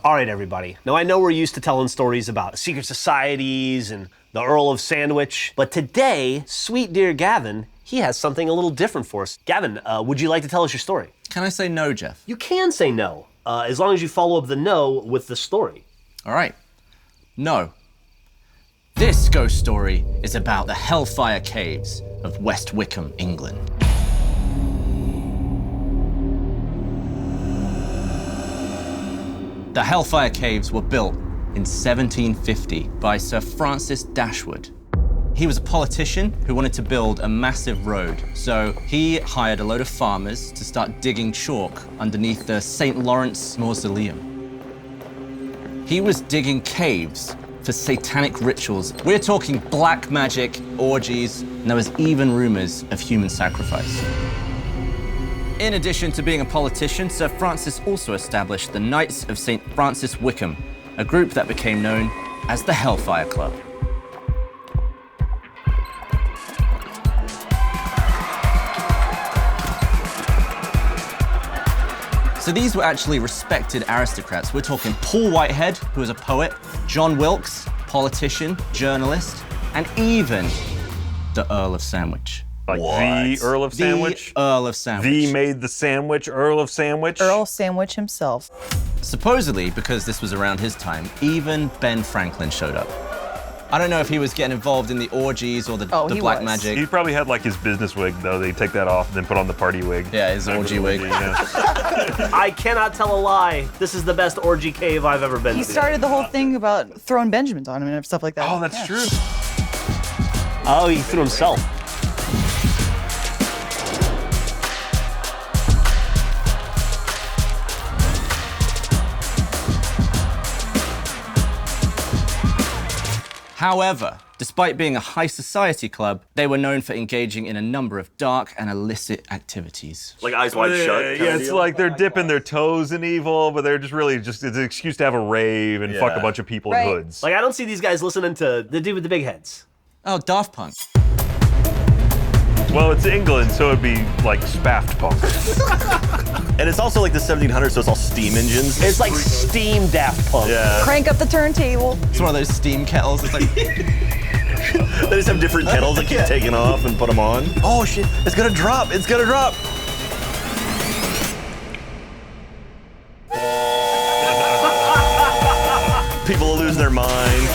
All right, everybody. Now, I know we're used to telling stories about secret societies and the Earl of Sandwich, but today, sweet dear Gavin, he has something a little different for us. Gavin, would you like to tell us your story? Can I say no, Geoff? You can say no, as long as you follow up the no with the story. All right. No. This ghost story is about the Hellfire Caves of West Wycombe, England. The Hellfire Caves were built in 1750 by Sir Francis Dashwood. He was a politician who wanted to build a massive road, so he hired a load of farmers to start digging chalk underneath the St. Lawrence Mausoleum. He was digging caves for satanic rituals. We're talking black magic, orgies, and there was even rumors of human sacrifice. In addition to being a politician, Sir Francis also established the Knights of St. Francis Wycombe, a group that became known as the Hellfire Club. So these were actually respected aristocrats. We're talking Paul Whitehead, who was a poet, John Wilkes, politician, journalist, and even the Earl of Sandwich. Like the Earl of Sandwich? The Earl of Sandwich. The made the sandwich, Earl of Sandwich? Earl Sandwich himself. Supposedly, because this was around his time, even Ben Franklin showed up. I don't know if he was getting involved in the orgies or the black magic. He probably had like his business wig, though. They take that off and then put on the party wig. Yeah, his orgy wig. I cannot tell a lie. This is the best orgy cave I've ever been to. He started the whole thing about throwing Benjamins on him and stuff like that. Oh, that's true. Oh, he threw himself. However, despite being a high society club, they were known for engaging in a number of dark and illicit activities. Like Eyes Wide Shut? Yeah, it's like they're dipping their toes in evil, but they're just really it's an excuse to have a rave and fuck a bunch of people in hoods. Like, I don't see these guys listening to the dude with the big heads. Oh, Daft Punk. Well, it's England, so it'd be like Spaft Punk. And it's also like the 1700s, so it's all steam engines. It's like steam Daft Punk. Yeah. Crank up the turntable. It's one of those steam kettles. It's like They just have different kettles that keep taking off and put them on. Oh shit, it's gonna drop, it's gonna drop. People will lose their mind.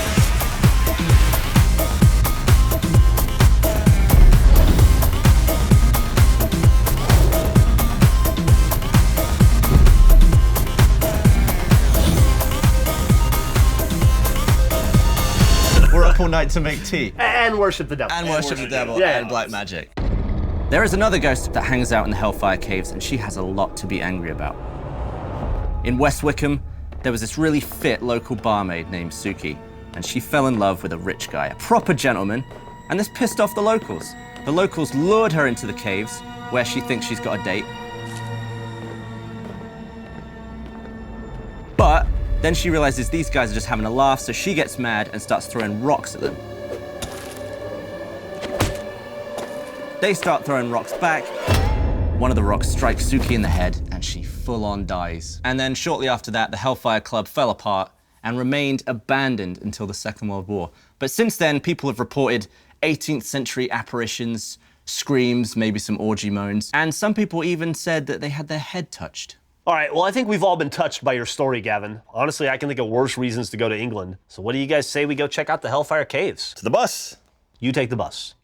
we're up all night to make tea. And worship the devil. And worship the devil Yeah. and black magic. There is another ghost that hangs out in the Hellfire Caves, and she has a lot to be angry about. In West Wycombe, there was this really fit local barmaid named Suki, and she fell in love with a rich guy, a proper gentleman, and this pissed off the locals. The locals lured her into the caves, where she thinks she's got a date. But then she realizes these guys are just having a laugh, so she gets mad and starts throwing rocks at them. They start throwing rocks back. One of the rocks strikes Suki in the head, and she full-on dies. And then shortly after that, the Hellfire Club fell apart and remained abandoned until the Second World War. But since then, people have reported 18th century apparitions, screams, maybe some orgy moans, and some people even said that they had their head touched. All right, well, I think we've all been touched by your story, Gavin. Honestly, I can think of worse reasons to go to England. So what do you guys say we go check out the Hellfire Caves? To the bus. You take the bus.